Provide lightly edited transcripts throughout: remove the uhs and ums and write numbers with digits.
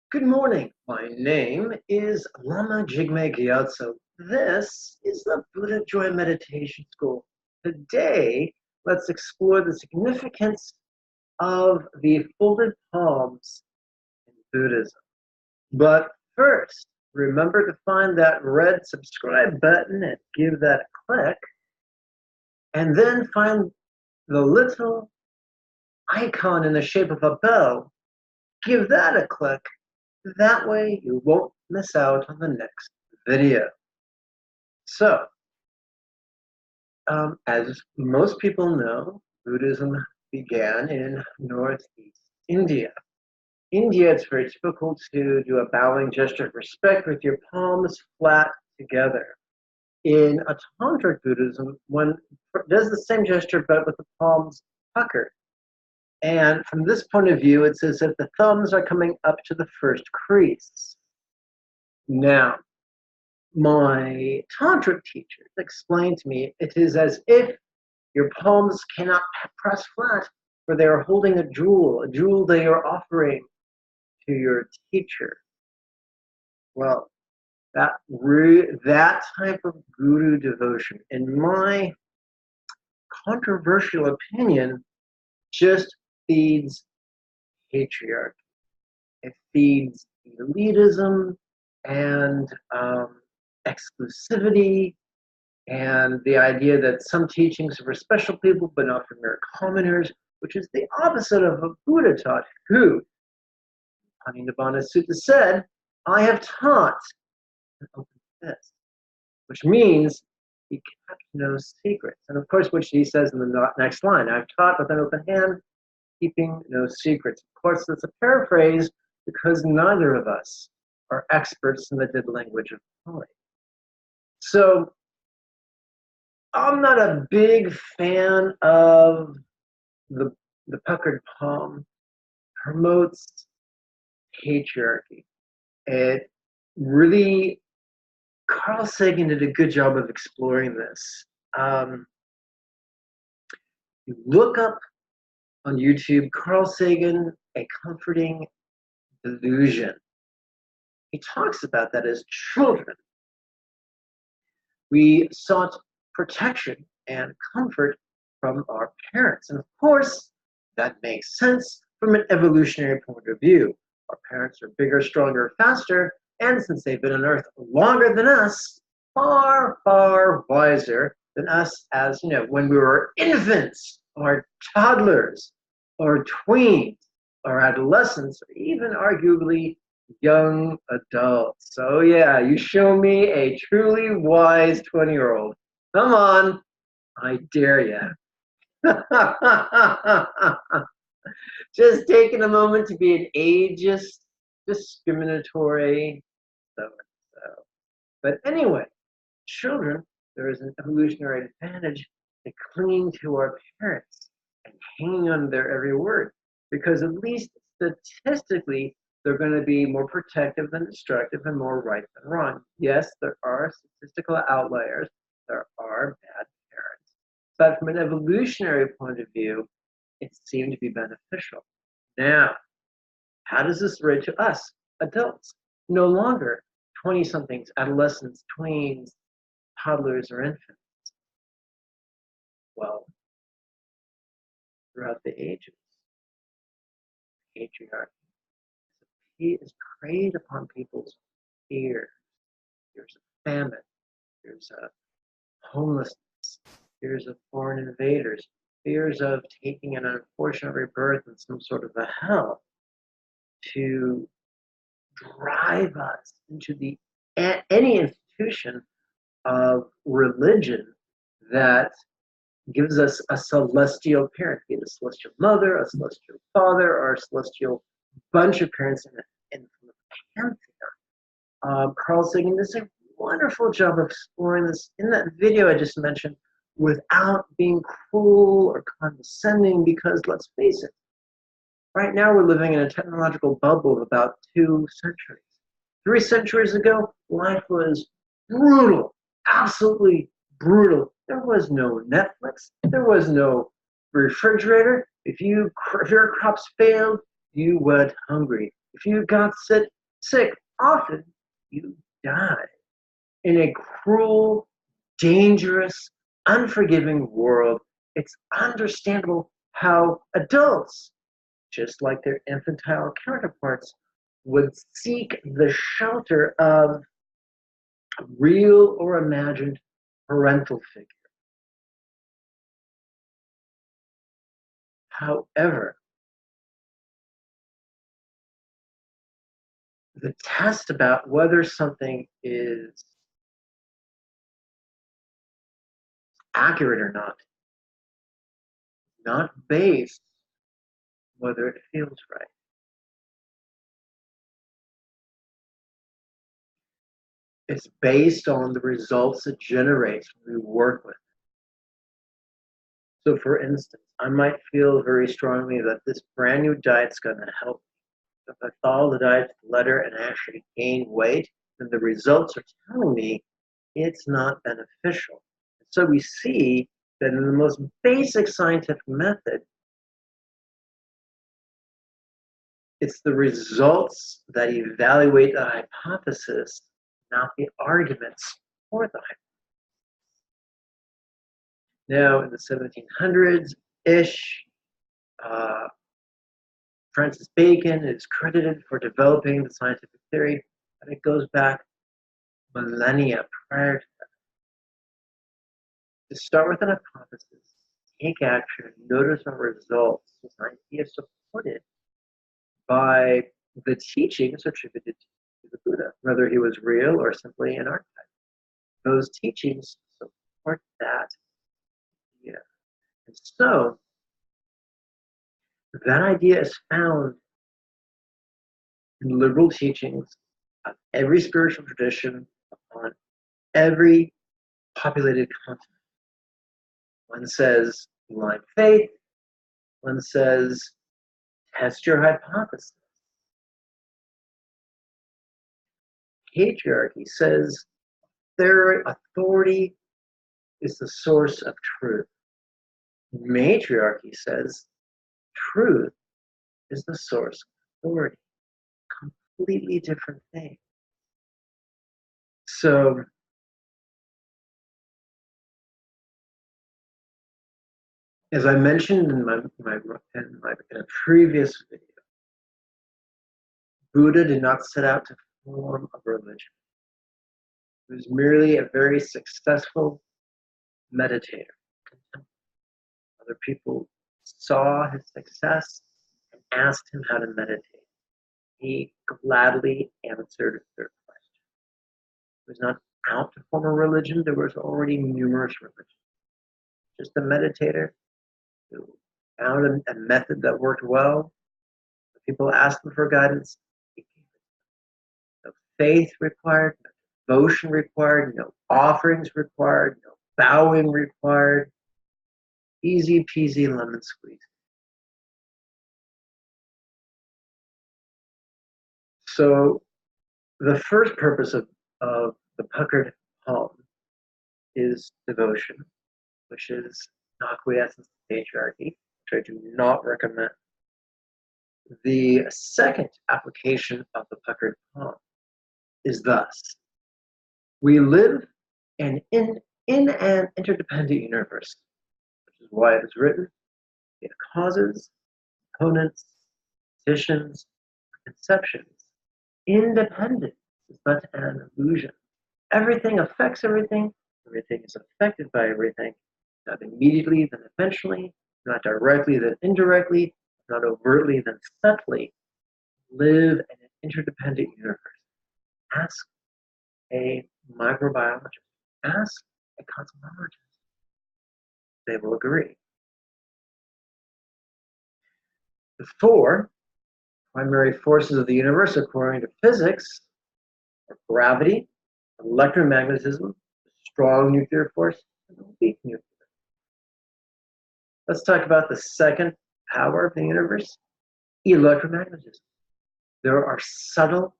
Good morning. My name is Lama Jigme Gyatso. This is the Buddha Joy Meditation School. Today, let's explore the significance of the folded palms in Buddhism. But first, remember to find that red subscribe button and give that a click. And then find the little icon in the shape of a bell. Give that a click. That way you won't miss out on the next video. So, as most people know, Buddhism began in Northeast India. India, it's very typical to do a bowing gesture of respect with your palms flat together. In a tantric Buddhism, one does the same gesture but with the palms puckered. And from this point of view, it's as if the thumbs are coming up to the first crease. Now, my tantric teachers explained to me it is as if your palms cannot press flat, for they are holding a jewel they are offering to your teacher. Well, that type of guru devotion, in my controversial opinion, just feeds patriarchy. It feeds elitism and exclusivity, and the idea that some teachings are for special people but not for mere commoners, which is the opposite of what Buddha taught, who, Paninabhana Sutta said, I have taught an open fist, which means he kept no secrets. And of course, which he says in the next line, I've taught with an open hand, keeping no secrets. Of course, that's a paraphrase because neither of us are experts in the dead language of Pali. So I'm not a big fan of the puckered palm. Promotes patriarchy. It really, Carl Sagan did a good job of exploring this. You look up on YouTube, Carl Sagan, A Comforting Delusion. He talks about that as children. We sought protection and comfort from our parents. And of course, that makes sense from an evolutionary point of view. Our parents are bigger, stronger, faster, and since they've been on Earth longer than us, far, far wiser than us as, when we were infants or toddlers or tweens or adolescents or even arguably young adults. So yeah, you show me a truly wise 20-year-old. Come on, I dare you. Just taking a moment to be an ageist, discriminatory, so. But anyway, children, there is an evolutionary advantage to clinging to our parents and hanging on their every word, because at least statistically, they're going to be more protective than destructive and more right than wrong. Yes, there are statistical outliers. There are bad parents. But from an evolutionary point of view, it seemed to be beneficial. Now, how does this relate to us, adults? No longer 20-somethings, adolescents, tweens, toddlers, or infants. Well, throughout the ages, patriarchy is preyed upon people's fears. Fears of famine, fears of homelessness, fears of foreign invaders, fears of taking an unfortunate rebirth in some sort of a hell, to drive us into any institution of religion that gives us a celestial parent, be it a celestial mother, a celestial father, or a celestial bunch of parents in the pantheon. Carl Sagan does a wonderful job of exploring this in that video I just mentioned without being cruel or condescending, because let's face it, right now we're living in a technological bubble of about 2 centuries. 3 centuries ago, life was brutal, absolutely brutal. There was no Netflix, there was no refrigerator. If your crops failed, you went hungry. If you got sick, sick, often you die. In a cruel, dangerous, unforgiving world, it's understandable how adults, just like their infantile counterparts, would seek the shelter of a real or imagined parental figure. However, the test about whether something is accurate or not based on whether it feels right. It's based on the results it generates when we work with it. So for instance, I might feel very strongly that this brand new diet's going to help me. If I follow the diet to the letter and actually gain weight, then the results are telling me it's not beneficial. So we see that in the most basic scientific method, it's the results that evaluate the hypothesis, not the arguments for the hypothesis. Now, in the 1700s-ish, Francis Bacon is credited for developing the scientific theory, but it goes back millennia prior to that. To start with an hypothesis, take action, notice our results, was an idea supported by the teachings attributed to the Buddha, whether he was real or simply an archetype. Those teachings support that idea. And so, that idea is found in liberal teachings of every spiritual tradition upon every populated continent. One says blind faith, one says test your hypothesis. Patriarchy says their authority is the source of truth. Matriarchy says truth is the source of authority. Completely different thing. So, as I mentioned in a previous video, Buddha did not set out to form a religion. He was merely a very successful meditator. Other people saw his success and asked him how to meditate. He gladly answered their question. He was not out to form a religion. There was already numerous religions. Just a meditator who found a method that worked well. People asked him for guidance. He gave it. No faith required, no devotion required, no offerings required, no bowing required. Easy peasy lemon squeeze. So the first purpose of the puckered palm is devotion, which is acquiescence to patriarchy, which I do not recommend. The second application of the puckered palm is thus. We live in an interdependent universe, which is why it is written, it causes, components, conditions, conceptions. Independence is but an illusion. Everything affects everything. Everything is affected by everything. Not immediately, then eventually. Not directly, then indirectly. Not overtly, then subtly. Live in an interdependent universe. Ask a microbiologist. Ask a cosmologist. They will agree. The four primary forces of the universe, according to physics, are gravity, electromagnetism, strong nuclear force, and weak nuclear. Let's talk about the second power of the universe, electromagnetism. There are subtle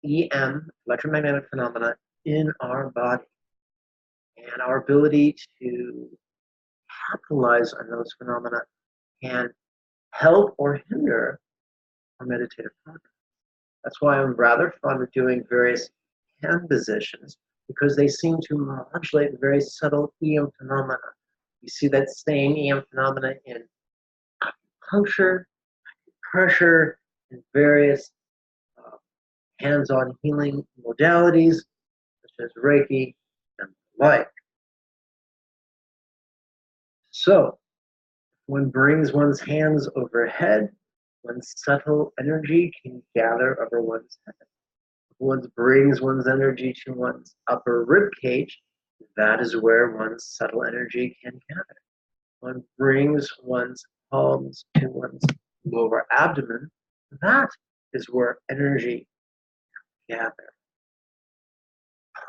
EM, electromagnetic phenomena, in our body. And our ability to capitalize on those phenomena can help or hinder our meditative progress. That's why I'm rather fond of doing various hand positions, because they seem to modulate very subtle EM phenomena. You see that same EM phenomena in acupuncture, pressure, and various hands-on healing modalities, such as Reiki and the like. So, one brings one's hands overhead, one's subtle energy can gather over one's head. One brings one's energy to one's upper rib cage, that is where one's subtle energy can gather. One brings one's palms to one's lower abdomen, that is where energy can gather.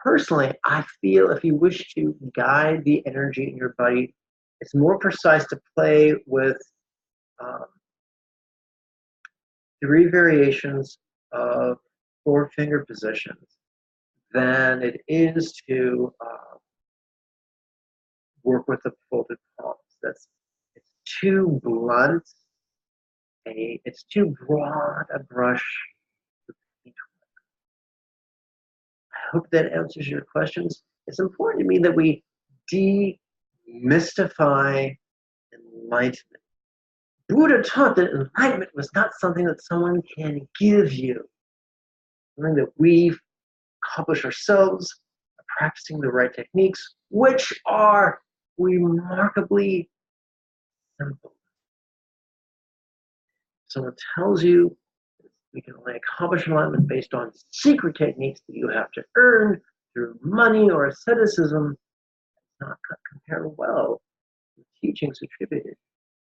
Personally, I feel if you wish to guide the energy in your body, it's more precise to play with 3 variations of 4 finger positions than it is to work with the folded palms. It's too blunt, it's too broad a brush. I hope that answers your questions. It's important to me that we demystify enlightenment. Buddha taught that enlightenment was not something that someone can give you, something that we accomplish ourselves by practicing the right techniques, which are remarkably simple. Someone tells you we can only accomplish enlightenment based on secret techniques that you have to earn through money or asceticism. It's not compare well to the teachings attributed,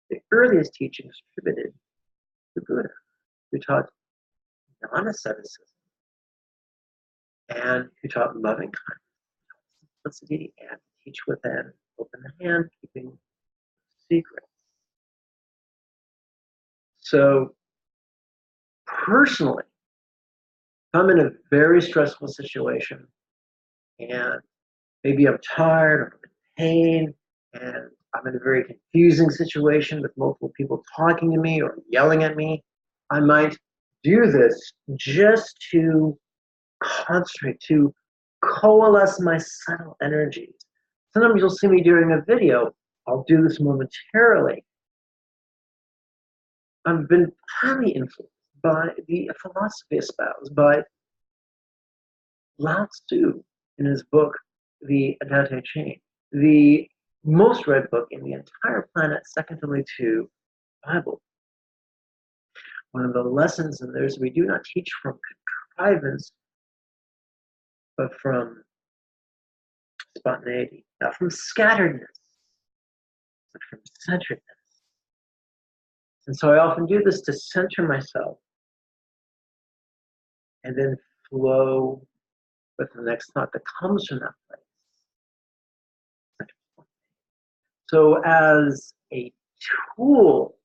the earliest teachings attributed to Buddha, who taught non-asceticism and who taught loving kindness, simplicity, and teach within, open the hand, keeping secrets. So, personally, if I'm in a very stressful situation and maybe I'm tired or I'm in pain and I'm in a very confusing situation with multiple people talking to me or yelling at me, I might do this just to concentrate, to coalesce my subtle energies. Sometimes you'll see me during a video, I'll do this momentarily. I've been highly influenced by the philosophy espoused by Lao Tzu in his book, The Tao Te Ching, the most read book in the entire planet, second only to the Bible. One of the lessons in there is we do not teach from contrivance, but from spontaneity, not from scatteredness, but from centeredness. And so I often do this to center myself and then flow with the next thought that comes from that place. So as a tool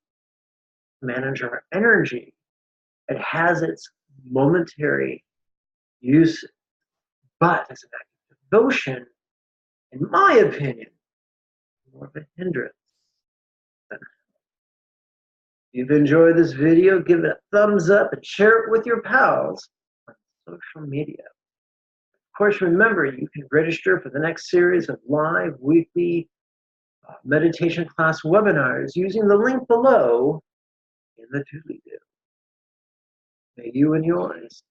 to manage our energy, it has its momentary use, but as an act of devotion, in my opinion, more of a hindrance than a help. If you've enjoyed this video, give it a thumbs up and share it with your pals on social media. Of course, remember, you can register for the next series of live weekly meditation class webinars using the link below in the doobly-doo. May you and yours